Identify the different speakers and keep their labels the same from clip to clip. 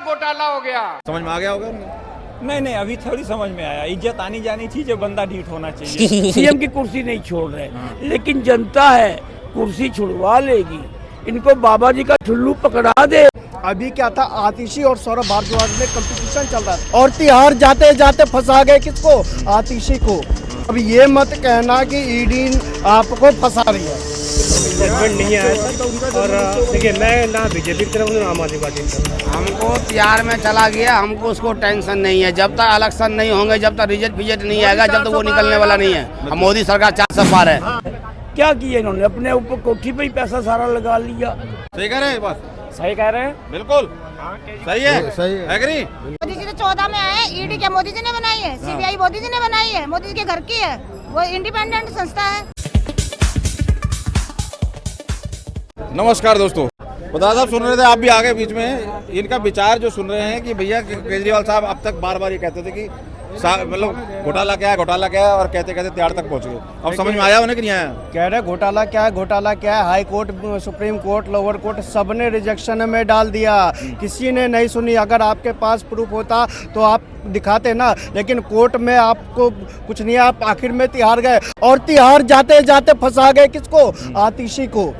Speaker 1: घोटाला हो गया।
Speaker 2: समझ में आ गया होगा?
Speaker 3: नहीं, अभी थोड़ी समझ में आया। इज्जत आनी जानी चीज है, बंदा ढीठ होना चाहिए।
Speaker 4: सीएम की कुर्सी नहीं छोड़ रहे, लेकिन जनता है कुर्सी छुड़वा लेगी। इनको बाबा जी का ठुल्लू पकड़ा दे।
Speaker 5: अभी क्या था, आतिशी और सौरभ भारद्वाज में कंपटीशन चल रहा था और तिहाड़ जाते जाते फंसा गए किसको? आतिशी को। अब ये मत कहना कि ईडी आपको फंसा रही है।
Speaker 6: जजमेंट नहीं आया और देखिए मैं ना बीजेपी की तरफ हूँ ना आम आदमी पार्टी की तरफ।
Speaker 4: हमको तिहाड़ में चला गया, हमको उसको टेंशन नहीं है। जब तक इलेक्शन नहीं होंगे, जब तक रिजल्ट फिजल्ट नहीं आएगा, जब तक वो निकलने वाला नहीं है। मोदी सरकार 400 पार है। क्या किया इन्होंने? अपने ऊपर कोठी पे ही पैसा सारा लगा लिया।
Speaker 2: सही कह रहे हैं, बस
Speaker 3: सही कह रहे हैं,
Speaker 2: बिल्कुल सही है, सही है। एग्री?
Speaker 7: मोदी जी तो 14 में आए। ईडी क्या मोदी जी ने बनाई है? सीबीआई मोदी जी ने बनाई है? मोदी जी के घर की है, वो इंडिपेंडेंट संस्था है।
Speaker 2: नमस्कार दोस्तों, प्रधान साहब सुन रहे थे, आप भी आगे बीच में इनका विचार जो सुन रहे हैं कि भैया केजरीवाल साहब अब तक बार बार ये कहते थे कि मतलब घोटाला क्या है और कहते कहते तिहाड़ तक पहुंच गए। अब समझ में आया उन्हें कि नहीं आया?
Speaker 5: कह रहे घोटाला क्या है। High court, supreme court, lower court सबने रिजेक्शन में डाल दिया। किसी ने नहीं सुनी। अगर आपके पास प्रूफ होता तो आप दिखाते ना, लेकिन कोर्ट में आपको कुछ नहीं। आप आखिर में तिहाड़ गए और तिहाड़ जाते जाते फंसा गए किसको? आतिशी को।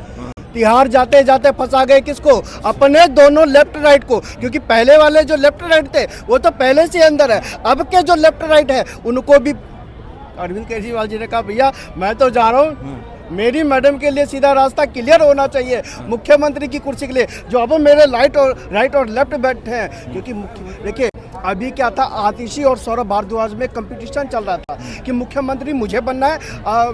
Speaker 5: तिहाड़ जाते जाते फंसा गए किसको? अपने दोनों लेफ्ट राइट को। क्योंकि पहले वाले जो लेफ्ट राइट थे वो तो पहले से अंदर है। अब के जो लेफ्ट राइट है उनको भी अरविंद केजरीवाल जी ने कहा भैया मैं तो जा रहा हूँ, मेरी मैडम के लिए सीधा रास्ता क्लियर होना चाहिए मुख्यमंत्री की कुर्सी के लिए, जो अब मेरे राइट और लेफ्ट बैठे हैं। क्योंकि देखिए अभी क्या था, आतिशी और सौरभ भारद्वाज में कंपटीशन चल रहा था कि मुख्यमंत्री मुझे बनना है।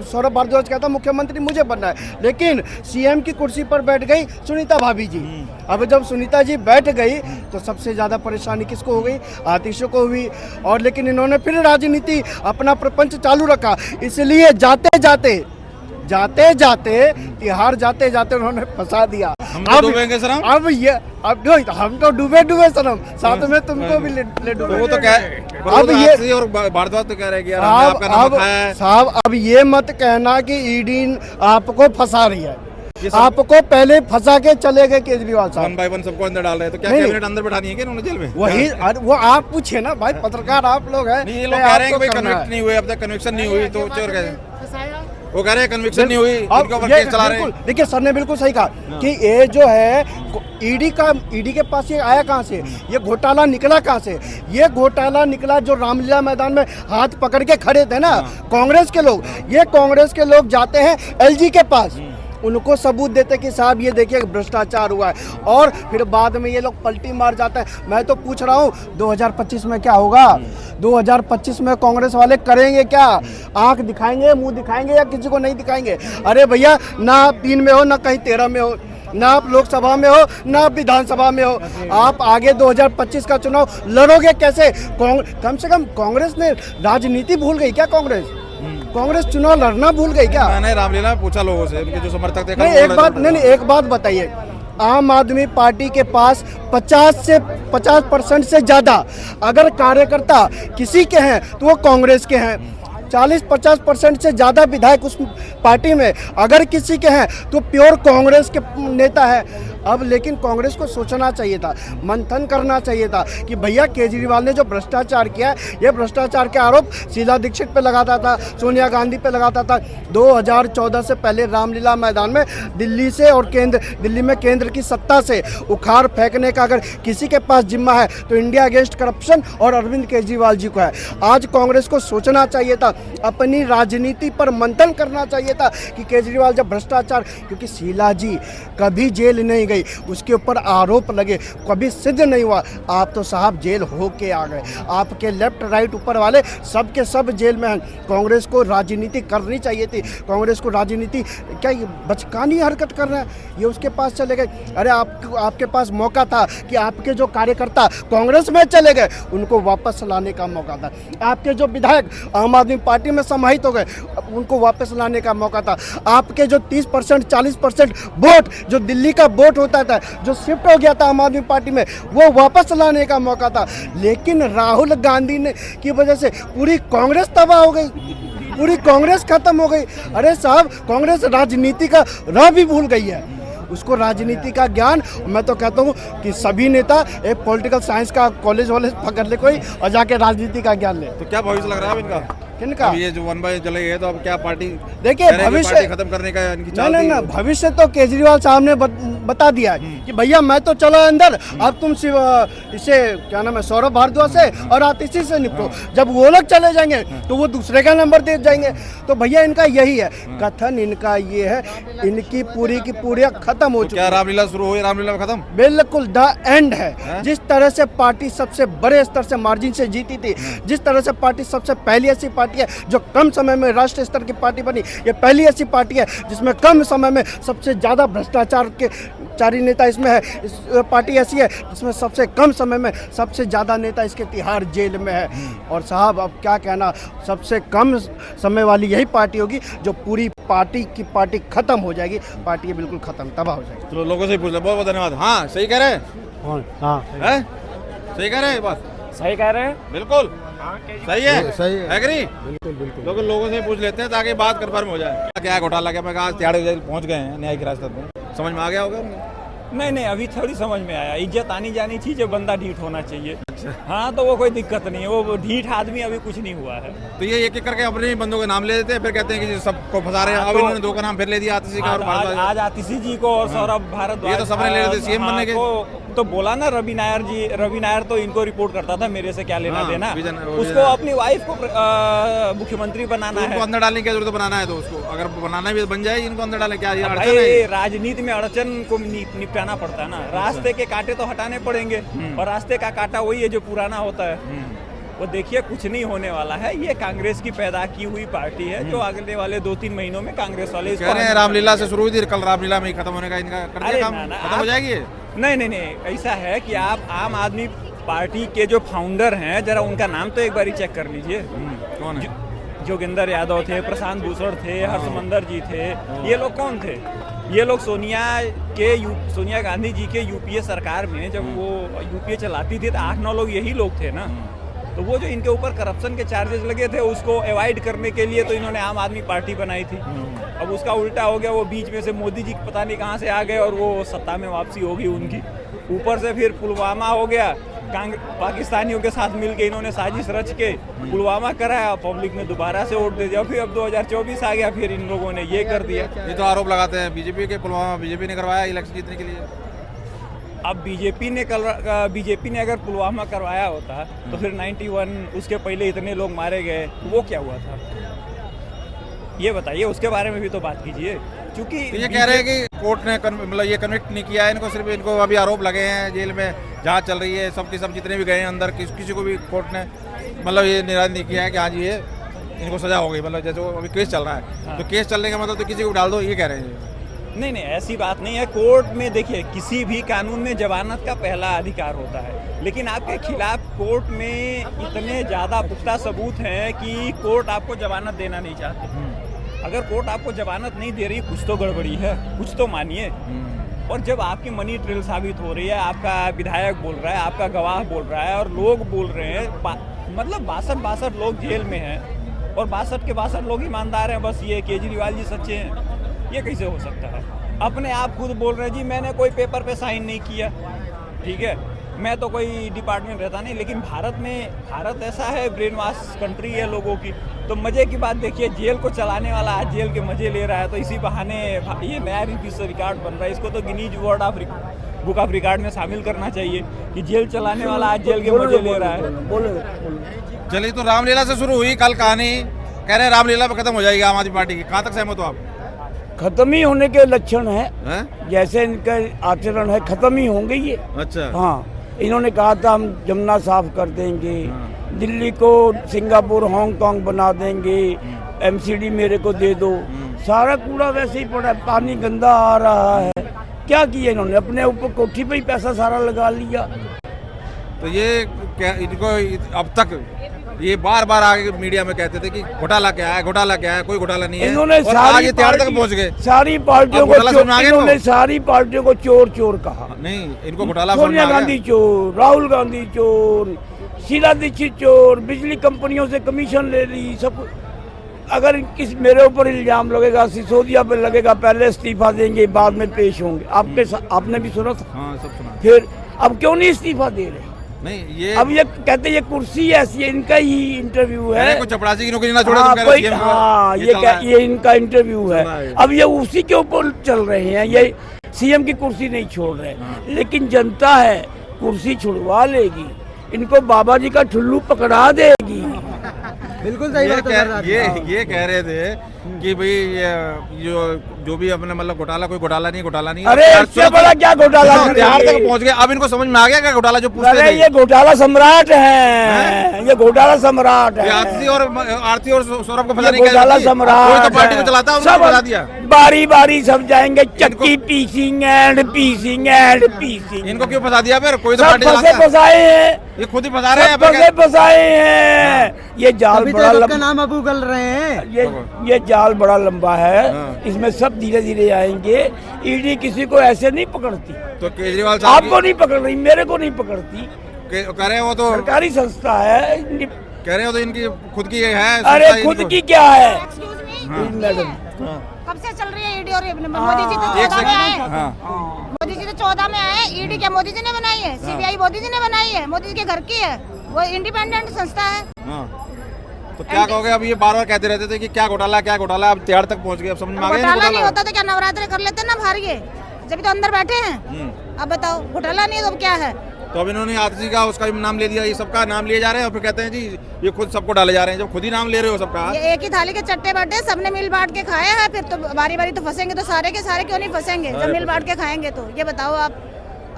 Speaker 5: सौरभ भारद्वाज कहता मुख्यमंत्री मुझे बनना है, लेकिन सीएम की कुर्सी पर बैठ गई सुनीता भाभी जी। अब जब सुनीता जी बैठ गई तो सबसे ज़्यादा परेशानी किसको हो गई? आतिशी को हुई। और लेकिन इन्होंने फिर राजनीति अपना प्रपंच चालू रखा। इसलिए जाते जाते तिहाड़ जाते जाते उन्होंने फंसा दिया।
Speaker 2: हम डूबेंगे सर,
Speaker 5: अब हम तो डूबे सनम, साथ में तुमको भी ले डूबे।
Speaker 2: वो तो कह अब ये और भारद्वाज तो कह रहे हैं कि यार हमने आपका नाम रखा है।
Speaker 5: साहब अब ये मत कहना कि ईडी आपको फंसा रही है। आपको पहले फंसा के चले गए केजरीवाल साहब।
Speaker 2: 1 by 1 सबको अंदर डाल रहे हैं, तो क्या कैबिनेट अंदर बैठानी है क्या उन्होंने जेल में?
Speaker 5: वही वो आप पूछे ना भाई, पत्रकार आप लोग हैं।
Speaker 2: नहीं, ये लोग कह रहे हैं कि भाई कन्विक्ट नहीं हुए, अब तक कन्विक्शन नहीं हुई, तो चोर कहते हैं। वो कह रहे हैं कन्विक्शन नहीं हुई, इनके ऊपर केस चला रहे हैं। देखिए सर ने बिल्कुल सही कहा कि ये जो है ईडी के पास ये आया कहाँ से? ये घोटाला निकला कहाँ से? ये घोटाला निकला जो रामलीला मैदान में हाथ पकड़ के खड़े थे ना कांग्रेस के लोग। ये कांग्रेस के लोग जाते हैं एलजी के पास, उनको सबूत देते कि साहब ये देखिए भ्रष्टाचार हुआ है, और फिर बाद में ये लोग पलटी मार जाते हैं। मैं तो पूछ रहा हूँ 2025 में क्या होगा? 2025 में कांग्रेस वाले करेंगे क्या? आंख दिखाएंगे, मुंह दिखाएंगे, या किसी को नहीं दिखाएंगे? अरे भैया ना आप 3 में हो, ना कहीं 13 में हो, ना आप लोकसभा में हो, ना आप विधानसभा में हो। आप आगे 2025 का चुनाव लड़ोगे कैसे? कम से कम कांग्रेस ने राजनीति भूल गई क्या? कांग्रेस चुनाव लड़ना भूल गई क्या? मैंने रामलीला में पूछा लोगों से, उनके जो समर्थक थे।
Speaker 5: नहीं, एक बात बताइए, आम आदमी पार्टी के पास 50% से ज़्यादा अगर कार्यकर्ता किसी के हैं तो वो कांग्रेस के हैं। 40-50% से ज़्यादा विधायक उस पार्टी में अगर किसी के हैं तो प्योर कांग्रेस के नेता है। अब लेकिन कांग्रेस को सोचना चाहिए था, मंथन करना चाहिए था कि भैया केजरीवाल ने जो भ्रष्टाचार किया है, ये भ्रष्टाचार के आरोप शीला दीक्षित पे लगाता था, सोनिया गांधी पे लगाता था। 2014 से पहले रामलीला मैदान में दिल्ली में केंद्र की सत्ता से उखाड़ फेंकने का अगर किसी के पास जिम्मा है तो इंडिया अगेंस्ट करप्शन और अरविंद केजरीवाल जी को है। आज कांग्रेस को सोचना चाहिए था, अपनी राजनीति पर मंथन करना चाहिए था कि केजरीवाल जब भ्रष्टाचार, क्योंकि शीला जी कभी जेल नहीं गई, उसके ऊपर आरोप लगे, कभी सिद्ध नहीं हुआ। आप तो साहब जेल होके आ गए। आपके लेफ्ट राइट ऊपर वाले सब के सब जेल में हैं। कांग्रेस को राजनीति करनी चाहिए थी। कांग्रेस को राजनीति क्या ये बचकानी हरकत कर रहे हैं, ये उसके पास चले गए। अरे आपके पास मौका था कि आपके जो कार्यकर्ता कांग्रेस में चले गए उनको वापस लाने का मौका था। आपके जो विधायक आम आदमी पार्टी में समाहित हो गए उनको वापस लाने का मौका था। आपके जो 30% 40% वोट जो दिल्ली का वोट होता था, जो शिफ्ट हो गया था आम आदमी पार्टी में, वो वापस लाने का मौका था। लेकिन राहुल गांधी ने की वजह से पूरी कांग्रेस तबाह हो गई, पूरी कांग्रेस खत्म हो गई। अरे साहब कांग्रेस राजनीति का राह भी भूल गई है। उसको राजनीति का ज्ञान, मैं तो कहता हूँ कि सभी नेता एक पॉलिटिकल साइंस का कॉलेज वॉलेज पकड़ ले कोई और जाके राजनीति का ज्ञान ले।
Speaker 2: तो क्या भविष्य लग रहा है अब इनका?
Speaker 5: किनका?
Speaker 2: अब ये जो 1 चले गए तो अब क्या पार्टी
Speaker 5: देखिए भविष्य
Speaker 2: खत्म करने का इनकी
Speaker 5: नहीं
Speaker 2: चाल
Speaker 5: नहीं
Speaker 2: थी?
Speaker 5: ना, भविष्य तो केजरीवाल साहब ने बता दिया है कि भैया मैं तो चलो अंदर, अब तुम इसे क्या नाम है सौरभ भारद्वाज से और आतिशी से निपटो। जब वो लोग चले जाएंगे तो वो दूसरे का नंबर दे जाएंगे। तो भैया इनका यही है कथन, इनका ये है, इनकी पूरी की पूरी खत्म हो चुकी
Speaker 2: क्या
Speaker 5: है।
Speaker 2: रामलीला शुरू हुई, रामलीला खत्म?
Speaker 5: बिल्कुल द एंड है। जिस तरह से पार्टी सबसे बड़े स्तर से मार्जिन से जीती थी, जिस तरह से पार्टी सबसे पहली ऐसी पार्टी है जो कम समय में राष्ट्रीय स्तर की पार्टी बनी, ये पहली ऐसी पार्टी है जिसमें कम समय में सबसे ज़्यादा भ्रष्टाचार के चारी नेता इसमें है। इस पार्टी ऐसी है जिसमें सबसे कम समय में सबसे ज़्यादा नेता इसके तिहाड़ जेल में है। और साहब अब क्या कहना, सबसे कम समय वाली यही पार्टी होगी जो पूरी पार्टी खत्म हो जाएगी। पार्टी बिल्कुल खत्म तबाह हो जाएगी।
Speaker 2: चलो लोगों से ही पूछ ले। बहुत बहुत धन्यवाद। हाँ सही कह रहे हैं, हैं? सही कह रहे हैं, बस
Speaker 6: सही कह रहे हैं।
Speaker 2: बिल्कुल सही है, सही है, एग्री? बिल्कुल लोगों से पूछ लेते हैं ताकि बात कंफर्म हो जाए। क्या घोटाला, क्या मैं कहा तिहाड़ जेल पहुंच गए हैं न्याय की रास्ते में, समझ में आ गया होगा?
Speaker 3: नहीं अभी थोड़ी समझ में आया। इज्जत आनी जानी चीज है, बंदा ढीठ होना चाहिए। हाँ तो वो कोई दिक्कत नहीं है, वो ढीठ आदमी अभी कुछ नहीं हुआ है।
Speaker 2: तो ये एक एक करके अपने ही बंदों के नाम ले देते हैं, फिर कहते हैं कि सबको फंसा रहे हैं। अब इन्होंने 2 का नाम फिर ले दिया, आतिशी का और भारद्वाज।
Speaker 3: आज आतिशी जी को और सौरभ भारद्वाज,
Speaker 2: ये तो सबने ले रहे थे सीएम बनने के।
Speaker 3: तो बोला ना रवि नायर तो इनको रिपोर्ट करता था, मेरे से क्या लेना देना। उसको
Speaker 2: विजन।
Speaker 3: अपनी वाइफ को मुख्यमंत्री बनाना है।
Speaker 2: उनको अंदर डालने की जरूरत, बनाना है तो उसको अगर बनाना भी बन जाए, इनको अंदर डालने क्या अड़चन
Speaker 3: भाई
Speaker 2: है?
Speaker 3: राजनीति में अड़चन को निपटाना पड़ता है ना। रास्ते के कांटे तो हटाने पड़ेंगे, और रास्ते का कांटा वही है जो पुराना होता है। वो देखिए कुछ नहीं होने वाला है। ये कांग्रेस की पैदा की हुई पार्टी है जो अगले वाले 2-3 महीनों में कांग्रेस वाले इसको
Speaker 2: कह रहे हैं रामलीला से शुरू हुई थी, कल रामलीला में ही खत्म होने का इनका कर दिया काम, खत्म हो जाएगी ये?
Speaker 3: नहीं ऐसा है कि आप आम आदमी पार्टी के जो फाउंडर हैं, जरा उनका नाम तो एक बार चेक कर लीजिए।
Speaker 2: कौन है?
Speaker 3: जोगिंदर यादव थे, प्रशांत भूषण थे, हर्षमंदर जी थे। ये लोग कौन थे? ये लोग सोनिया गांधी जी के यूपीए सरकार में जब वो यूपीए चलाती थी तो 8-9 लोग यही लोग थे ना। तो वो जो इनके ऊपर करप्शन के चार्जेस लगे थे उसको अवॉइड करने के लिए तो इन्होंने आम आदमी पार्टी बनाई थी। अब उसका उल्टा हो गया, वो बीच में से मोदी जी पता नहीं कहाँ से आ गए और वो सत्ता में वापसी होगी उनकी। ऊपर से फिर पुलवामा हो गया, पाकिस्तानियों के साथ मिलके इन्होंने साजिश रच के पुलवामा कराया, पब्लिक ने दोबारा से वोट दे दिया। फिर अब 2024 आ गया, फिर इन लोगों ने ये कर दिया।
Speaker 2: ये तो आरोप लगाते हैं बीजेपी के, पुलवामा बीजेपी ने करवाया इलेक्शन जीतने के लिए।
Speaker 3: अब बीजेपी ने अगर पुलवामा करवाया होता तो फिर 91 उसके पहले इतने लोग मारे गए, वो क्या हुआ था ये बताइए, उसके बारे में भी तो बात कीजिए। क्योंकि
Speaker 2: तो ये कह रहे हैं कि कोर्ट ने मतलब ये कन्विक्ट नहीं किया है इनको, सिर्फ इनको अभी आरोप लगे हैं, जेल में जांच चल रही है, सब जितने भी गए हैं अंदर, किसी को भी कोर्ट ने मतलब ये निराश नहीं किया है कि हाँ जी ये इनको सजा हो गई। मतलब जैसे अभी केस चल रहा है,
Speaker 3: हाँ।
Speaker 2: तो केस चलने का मतलब तो किसी को डाल दो, ये कह रहे हैं।
Speaker 3: नहीं ऐसी बात नहीं है। कोर्ट में देखिए, किसी भी कानून में जमानत का पहला अधिकार होता है, लेकिन आपके खिलाफ कोर्ट में इतने ज़्यादा पुख्ता सबूत हैं कि कोर्ट आपको जमानत देना नहीं चाहती। अगर कोर्ट आपको जमानत नहीं दे रही, कुछ तो गड़बड़ी है, कुछ तो मानिए। और जब आपकी मनी ट्रेल साबित हो रही है, आपका विधायक बोल रहा है, आपका गवाह बोल रहा है और लोग बोल रहे हैं, मतलब 62 लोग जेल में हैं और 62 के 62 लोग ईमानदार हैं, बस ये केजरीवाल जी सच्चे हैं, ये कैसे हो सकता है? अपने आप खुद बोल रहे हैं जी मैंने कोई पेपर पे साइन नहीं किया, ठीक है, मैं तो कोई डिपार्टमेंट रहता नहीं। लेकिन भारत ऐसा है, ब्रेन वॉश कंट्री है लोगों की। तो मज़े की बात देखिए, जेल को चलाने वाला आज जेल के मज़े ले रहा है, तो इसी बहाने ये नया रिकॉर्ड बन रहा है। इसको तो गिनीज बुक ऑफ रिकॉर्ड में शामिल करना चाहिए कि जेल चलाने वाला आज जेल के मज़े ले रहा है।
Speaker 2: चलिए, तो रामलीला से शुरू हुई कल कहानी, कह रहे हैं रामलीला पे खत्म हो जाएगी आम आदमी पार्टी की, कहाँ तक सहमत हो आप?
Speaker 4: खत्म ही होने के लक्षण है, जैसे इनका आचरण है खत्म ही होंगे ये।
Speaker 2: अच्छा
Speaker 4: हाँ, इन्होंने कहा था हम जमुना साफ कर देंगे, दिल्ली को सिंगापुर हांगकांग बना देंगे, एमसीडी मेरे को दे दो, सारा कूड़ा वैसे ही पड़ा है, पानी गंदा आ रहा है। क्या किया इन्होंने? अपने ऊपर कोठी पे ही पैसा सारा लगा लिया।
Speaker 2: तो ये क्या इनको अब तक ये बार आगे मीडिया में कहते थे कि घोटाला क्या है, कोई घोटाला नहीं है।
Speaker 4: इन्होंने
Speaker 2: और आज ये त्याड़ तक पहुंच गए,
Speaker 4: सारी पार्टियों को चोर कहा।
Speaker 2: नहीं, इनको घोटाला
Speaker 4: सोनिया गांधी चोर, राहुल गांधी चोर, शीला दीक्षित चोर, बिजली कंपनियों से कमीशन ले ली, सब अगर किस मेरे ऊपर इल्जाम लगेगा, सिसोदिया पे लगेगा, पहले इस्तीफा देंगे बाद में पेश होंगे। आपने भी सुना था।
Speaker 2: हाँ, सब सुना।
Speaker 4: फिर अब क्यों नहीं इस्तीफा दे रहे?
Speaker 2: नहीं, ये
Speaker 4: अब ये कहते ये कुर्सी ऐसी है, इनका ही इंटरव्यू है।
Speaker 2: कुछ चपरासी की नौकरी ना छोड़े,
Speaker 4: हाँ,
Speaker 2: तुम कह रहे हो CM
Speaker 4: हाँ,
Speaker 2: ये चल रहा है।
Speaker 4: ये इनका इंटरव्यू है।
Speaker 2: चल रहा है।
Speaker 4: अब ये उसी के ऊपर चल रहे हैं, ये सीएम की कुर्सी नहीं छोड़ रहे। लेकिन जनता है, कुर्सी छुड़वा लेगी, इनको बाबा जी का ठुल्लू पकड़ा देगी।
Speaker 5: बिल्कुल सही बात है।
Speaker 2: ये कह रहे थे कि भाई जो भी अपने मतलब घोटाला, कोई घोटाला नहीं।
Speaker 4: अरे इससे बड़ा क्या घोटाला कर
Speaker 2: बिहार
Speaker 4: रहे
Speaker 2: तक
Speaker 4: हैं?
Speaker 2: पहुंच गए। अब इनको समझ में आ गया क्या घोटाला जो पूछते
Speaker 4: अरे
Speaker 2: थे?
Speaker 4: ये घोटाला सम्राट है, ये घोटाला सम्राट है।
Speaker 2: आरती और सौरभ को फंसा
Speaker 4: ये
Speaker 2: नहीं
Speaker 4: घोटाला सम्राट
Speaker 2: कोई तो पार्टी
Speaker 4: है।
Speaker 2: को चलाता है,
Speaker 4: सब
Speaker 2: उन्होंने फंसा दिया।
Speaker 4: बारी बारी सब जाएंगे, चक्की पीसिंग एंड पीसिंग।
Speaker 2: इनको क्यों फंसा दिया फिर? कोई तो
Speaker 4: सब
Speaker 2: पार्टी
Speaker 4: फंसे
Speaker 2: चलाता है।
Speaker 4: फंसाए हैं,
Speaker 2: ये खुद ही फंसा रहे हैं।
Speaker 4: सब फंसे फंसाए हैं। ये जाल बड़ा लंबा,
Speaker 5: नाम अबू गल रहे हैं।
Speaker 4: ये जाल बड़ा लंबा है।
Speaker 2: हाँ।
Speaker 4: इसमें सब धीरे धीरे आएंगे। ईडी किसी को ऐसे नहीं पकड़ती।
Speaker 2: तो केजरीवाल साहब
Speaker 4: आपको नहीं पकड़ रही, मेरे को नहीं पकड़ती।
Speaker 2: कह रहे हैं वो तो
Speaker 4: सरकारी संस्था है।
Speaker 2: कह रहे हो तो इनकी खुद की है।
Speaker 4: अरे
Speaker 2: संस्था
Speaker 4: खुद
Speaker 2: इनको-
Speaker 4: की क्या है
Speaker 7: एक्सक्यूज मी,
Speaker 4: मैडम?
Speaker 7: कब से चल रही है ईडी? और मोदी जी तो 14 में आए। मोदी जी तो 14 में आए। ईडी क्या मोदी जी ने बनाई है? सीबीआई मोदी जी ने बनाई है, मोदी जी के घर की है, वो इंडिपेंडेंट संस्था है।
Speaker 2: तो क्या कहोगे? अब ये बार बार कहते रहते थे कि क्या घोटाला, अब तिहाड़ तक पहुंच गए। अब समझ में आ गया
Speaker 7: घोटाला नहीं होता तो क्या नवरात्रि कर लेते ना बाहर? ये जब तो अंदर बैठे हैं। अब बताओ, घोटाला नहीं है तो अब क्या है?
Speaker 2: तो अब इन्होंने आरती का उसका भी नाम ले दिया, ये सबका नाम लिए जा रहे हैं और फिर कहते हैं जी ये खुद सबको डाले जा रहे हैं। जब खुद ही नाम ले रहे हो सबका।
Speaker 7: ये एक ही थाली के चट्टे बट्टे सबने मिल बांट के खाए हैं, फिर तो बारी बारी तो फंसेंगे। तो सारे के सारे क्यों नहीं फंसेंगे जब मिल बांट के खाएंगे? तो ये बताओ आप।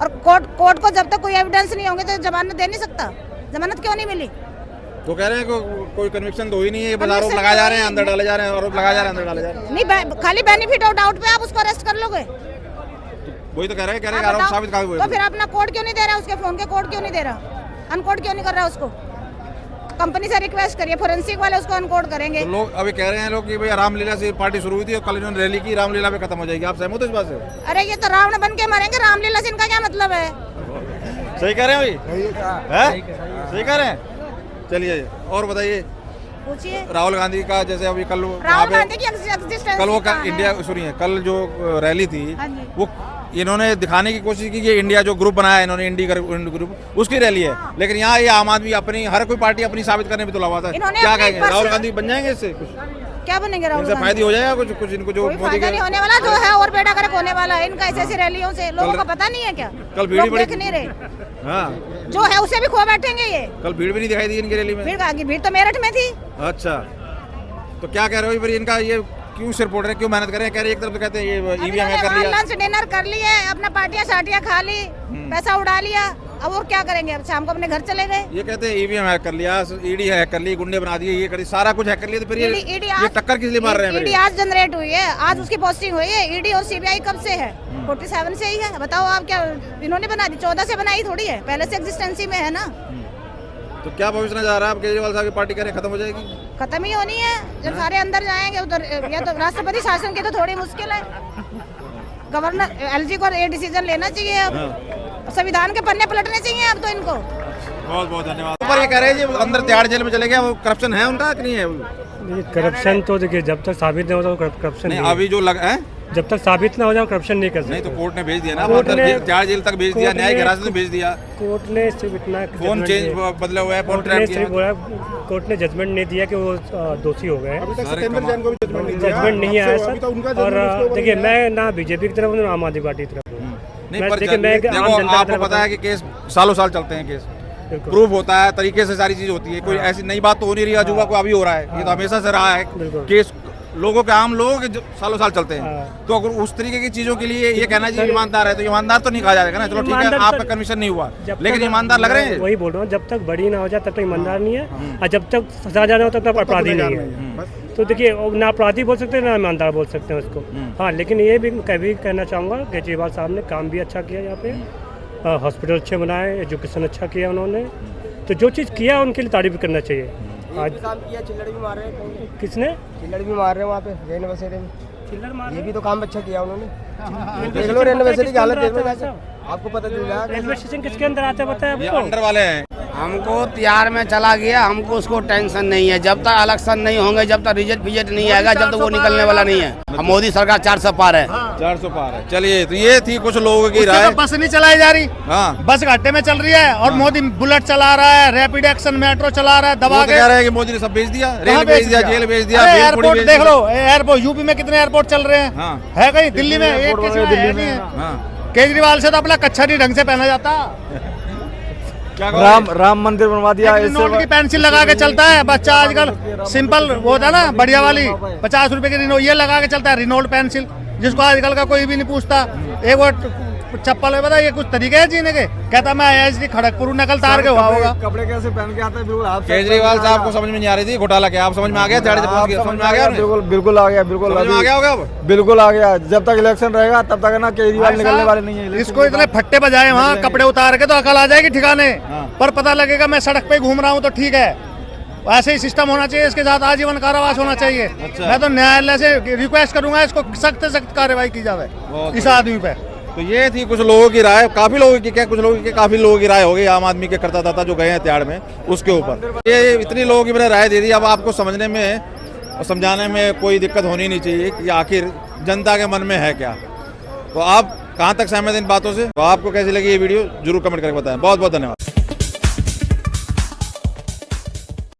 Speaker 7: और कोर्ट को जब तक कोई एविडेंस नहीं होंगे तो जमानत दे नहीं सकता। जमानत क्यों नहीं मिली?
Speaker 2: तो कह रहे हैं कोई कन्विक्शन तो ही नहीं है, बस आरोप लगाए जा रहे हैं, अंदर डाले जा रहे हैं, आरोप लगाए जा रहे हैं, अंदर डाले जा रहे हैं।
Speaker 7: नहीं, खाली बेनिफिट ऑफ डाउट पे आप उसको अरेस्ट कर लोगे?
Speaker 2: वही तो कह रहे हैं
Speaker 7: आप
Speaker 2: आरोप
Speaker 7: बताओ,
Speaker 2: साबित कहाँ हुए?
Speaker 7: तो फिर अपना कोड क्यों नहीं दे रहा? उसके फोन के कोड क्यों नहीं दे रहा? अनकोड क्यों नहीं कर रहा उसको? कंपनी से रिक्वेस्ट करिए, फोरेंसिक वाले उसको अनकोड करेंगे।
Speaker 2: तो लोग अभी कह रहे हैं लोग कि भाई रामलीला से पार्टी शुरू हुई थी और कल इन्होंने रैली की, रामलीला पे खत्म हो जाएगी। आप सहमत हो इस बात से?
Speaker 7: अरे ये तो रावण बन के मरेंगे, रामलीला से इनका क्या मतलब है?
Speaker 2: सही कह रहे हैं भाई? सही कह रहे हैं। चलिए और बताइए,
Speaker 7: पूछिए।
Speaker 2: राहुल गांधी का जैसे अभी कल
Speaker 7: राहुल गांधी की एग्जिस्टेंस
Speaker 2: कल वो
Speaker 7: कहाँ है?
Speaker 2: इंडिया सुनिए, कल जो रैली थी
Speaker 7: हाँ जी।
Speaker 2: वो इन्होंने दिखाने की कोशिश की कि इंडिया जो ग्रुप बनाया इन्होंने, इंडी ग्रुप, उसकी रैली है। लेकिन यहाँ ये आम आदमी अपनी, हर कोई पार्टी अपनी साबित करने पे तुला हुआ था।
Speaker 7: इन्होंने
Speaker 2: क्या
Speaker 7: अपने
Speaker 2: कहेंगे?
Speaker 7: पर्सनल-
Speaker 2: राहुल गांधी बन जाएंगे इससे? कुछ
Speaker 7: क्या बनेंगे राहुल
Speaker 2: इनसे
Speaker 7: गांधी?
Speaker 2: फायदा हो जाएगा कुछ इनको जो
Speaker 7: कोई
Speaker 2: मोदी
Speaker 7: फायदा
Speaker 2: के
Speaker 7: नहीं होने वाला। जो है और बेटा करक होने वाला है इनका ऐसी रैलियों से। लोगों को पता नहीं है क्या?
Speaker 2: कल भीड़
Speaker 7: लोग
Speaker 2: बड़ी-
Speaker 7: देख नहीं रहे।
Speaker 2: हाँ,
Speaker 7: जो है उसे भी खो बैठेंगे ये।
Speaker 2: कल भीड़ भी नहीं दिखाई दी इनकी रैली में।
Speaker 7: भीड़ आगे, भीड़ तो मेरठ में थी।
Speaker 2: अच्छा, तो क्या कह रहे हो फिर? इनका ये क्यों सिर फोड़ रहे हैं, क्यों मेहनत कर रहे हैं? कह रहे एक तरफ तो कहते हैं ये ईवीएम है कर लिया,
Speaker 7: लंच डिनर कर लिए, अपना पार्टियां शार्टियां खा ली, पैसा उड़ा लिया। अब वो क्या करेंगे? अब शाम को अपने घर चले गए।
Speaker 2: ये कहते हैं ईवीएम हैक कर लिया, ईडी हैक कर ली, गुंडे बना दिए, ये कर सारा कुछ हैक कर लिया। तो फिर ये टक्कर किस लिए मार रहे हैं?
Speaker 7: ईडी आज जनरेट हुई है, आज उसकी पोस्टिंग हुई है। ईडी और सीबीआई कब से है? 47 से ही है। बताओ आप, क्या इन्होंने बना दी? 14 से बनाई थोड़ी है, पहले से एग्जिस्टेंसी में है ना।
Speaker 2: तो क्या भविष्य नजर आ रहा है? आप केजरीवाल साहब की पार्टी करें खत्म हो जाएगी?
Speaker 7: खत्म ही होनी है जब सारे अंदर जाएंगे उधर। या तो राष्ट्रपति शासन की तो थोड़ी मुश्किल है। गवर्नर एलजी को ये डिसीजन लेना चाहिए। अब संविधान के पन्ने पलटने चाहिए अब तो इनको।
Speaker 2: बहुत बहुत धन्यवाद। पर ये कह रहे हैं जी अंदर तिहाड़ जेल में चले गए, वो करप्शन है उनका कि नहीं है?
Speaker 6: ये करप्शन तो देखिए जब तक साबित नहीं होता तो करप्शन
Speaker 2: नहीं,
Speaker 6: नहीं है।
Speaker 2: अभी जो लग है
Speaker 6: जब तक साबित ना हो जाए करप्शन नहीं कर सकते।
Speaker 2: नहीं, तो कोर्ट ने भेज दिया ना,
Speaker 6: कोर्ट ने-
Speaker 2: तिहाड़ जेल तक भेज दिया,
Speaker 6: कोर्ट
Speaker 2: न्यायिक
Speaker 6: ने-
Speaker 2: हिरासत में भेज दिया।
Speaker 6: कोर्ट ने सिर्फ इतना
Speaker 2: फोन
Speaker 6: judgment
Speaker 2: चेंज
Speaker 6: दिया।
Speaker 2: बदले हुए हैं, फोन
Speaker 6: कोर्ट ने
Speaker 2: ट्रैप
Speaker 6: सिर्फ
Speaker 2: किया।
Speaker 6: बोला, कोर्ट ने जजमेंट नहीं दिया कि वो दोषी हो गए।
Speaker 2: सत्येंद्र जैन को भी
Speaker 6: जजमेंट नहीं आया सर। और देखिए मैं ना बीजेपी की तरफ हूँ ना आम आदमी पार्टी की तरफ हूँ।
Speaker 2: नहीं,
Speaker 6: मैं
Speaker 2: पर
Speaker 6: देखिए मैं एक आम
Speaker 2: देखो
Speaker 6: जनता की
Speaker 2: आपको
Speaker 6: तरफ
Speaker 2: पता है कि केस सालों साल चलते हैं, केस
Speaker 6: बिल्कुल।
Speaker 2: प्रूफ होता है, तरीके से सारी चीज होती है। कोई ऐसी नई बात तो हो नहीं रही, अजूबा को अभी हो रहा है। ये तो हमेशा से रहा है
Speaker 6: बिल्कुल।
Speaker 2: केस लोगों के, आम लोगों के सालों साल चलते हैं।
Speaker 6: हाँ।
Speaker 2: तो अगर उस तरीके की चीजों के लिए ये कहना चाहिए ईमानदार है, तो ईमानदार तो नहीं कहा जाएगा ना। चलो ठीक है,
Speaker 6: ईमानदार
Speaker 2: आपका
Speaker 6: तो-
Speaker 2: कमीशन नहीं हुआ,
Speaker 6: जब
Speaker 2: लेकिन
Speaker 6: तक-
Speaker 2: ईमानदार लग रहे हैं।
Speaker 6: वही बोल रहा हूँ, जब तक बड़ी ना हो जाए तब तक ईमानदार नहीं है, और जब तक सजा जाना हो तब तक अपराधी नहीं है। तो देखिए ना अपराधी बोल सकते हैं ना ईमानदार बोल सकते हैं उसको। हाँ, लेकिन ये भी कभी कहना चाहूँगा केजरीवाल साहब ने काम भी अच्छा किया यहाँ पे, हॉस्पिटल अच्छे बनाए, एजुकेशन अच्छा किया उन्होंने। तो जो चीज़ किया उनके लिए तारीफ करना चाहिए। आज
Speaker 5: काम किया, चिल्लड़ भी मार रहे हैं,
Speaker 6: किसने
Speaker 5: चिल्लड़ भी मार रहे हैं वहाँ पे रेलवे बसेरे में।
Speaker 6: चिल्लर मार
Speaker 5: ये भी तो काम अच्छा किया उन्होंने।
Speaker 6: रेलवे
Speaker 5: देख लो रेलवे बसेरे की
Speaker 6: किसके
Speaker 5: हालत
Speaker 6: अंदर
Speaker 5: देख लो
Speaker 6: आता है
Speaker 5: वैसे, आपको पता चल जाएगा।
Speaker 6: रेलवे स्टेशन किसके अंदर आता है बताया
Speaker 2: ये
Speaker 6: आपको?
Speaker 2: अंडर वाले हैं,
Speaker 4: हमको तिहाड़ में चला गया, हमको उसको टेंशन नहीं है। जब तक इलेक्शन नहीं होंगे, जब तक रिजल्ट फिजल्ट नहीं आएगा, जब तक वो निकलने वाला नहीं है। हम मोदी सरकार 400 पार है।
Speaker 2: 400 पार है। चलिए, तो ये थी कुछ लोगों की
Speaker 1: उससे
Speaker 2: राय।
Speaker 1: तो बस नहीं चलाई जा रही,
Speaker 2: हाँ,
Speaker 1: बस घाटे में चल रही है और मोदी बुलेट चला रहा है, रैपिड एक्शन मेट्रो चला रहा है, दबा
Speaker 2: वो तो
Speaker 1: के।
Speaker 2: कह रहे हैं कि मोदी ने सब बेच दिया, रेल
Speaker 1: कहाँ
Speaker 2: बेच दिया, जेल बेच दिया,
Speaker 1: अरे
Speaker 2: भेलपुरी
Speaker 1: एयरपोर्ट
Speaker 2: बेच
Speaker 1: देख
Speaker 2: दिया।
Speaker 1: लो, एयरपोर्ट यूपी में कितने एयरपोर्ट चल रहे हैं,
Speaker 2: हाँ।
Speaker 1: है कहीं दिल्ली में एक किसी में है नहीं है।
Speaker 2: हाँ,
Speaker 1: केजरीवाल से तो अपना कच्छा नहीं ढंग से पहना जाता,
Speaker 2: क्या कहोगे?
Speaker 8: राम मंदिर बनवा दिया।
Speaker 1: एक नोट की पेंसिल लगा के चलता है बच्चा आजकल। सिंपल वो होता है ना बढ़िया वाली 50 रुपए की रिनो, ये लगा के चलता है रिनोल्ड पेंसिल, जिसको आजकल का कोई भी नहीं पूछता। एक वो चप्पल है, बता ये कुछ तरीके है जीने के। कहता मैं IIT खड़गपुर नकल तार के हुआ होगा।
Speaker 8: कपड़े कैसे पहन के आता है, बिल्कुल आप
Speaker 2: केजरीवाल साहब को समझ में नहीं आ रही थी घोटाला क्या, आप समझ में आ गया? दिहाड़ी से पहुंच गया, समझ में आ गया?
Speaker 8: बिल्कुल बिल्कुल आ गया, बिल्कुल
Speaker 2: समझ में आ गया होगा अब?
Speaker 8: बिल्कुल आ गया। जब तक इलेक्शन रहेगा तब तक ना केजरीवाल निकलने वाले नहीं है।
Speaker 1: इसको इतने फट्टे बजाए वहाँ कपड़े उतार के तो अकल आ जाएगी ठिकाने, पर पता लगेगा मैं सड़क पे घूम रहा हूँ तो ठीक है। ऐसे ही सिस्टम होना चाहिए, इसके साथ आजीवन कारावास होना चाहिए। मैं तो न्यायालय से रिक्वेस्ट करूंगा इसको सख्त से सख्त कार्रवाई की जाए इस आदमी पे।
Speaker 2: तो ये थी कुछ लोगों की राय, काफी लोगों की क्या, कुछ लोगों की काफी लोगों की राय हो गई आम आदमी के करता दाता जो गए हैं तिहाड़ में, उसके ऊपर ये इतनी लोगों की मैंने राय दे दी। अब आपको समझने में और समझाने में कोई दिक्कत होनी नहीं चाहिए कि आखिर जनता के मन में है क्या। तो आप कहाँ तक सहमत हैं इन बातों से? तो आपको कैसी लगी ये वीडियो जरूर कमेंट करके बताएं। बहुत बहुत धन्यवाद।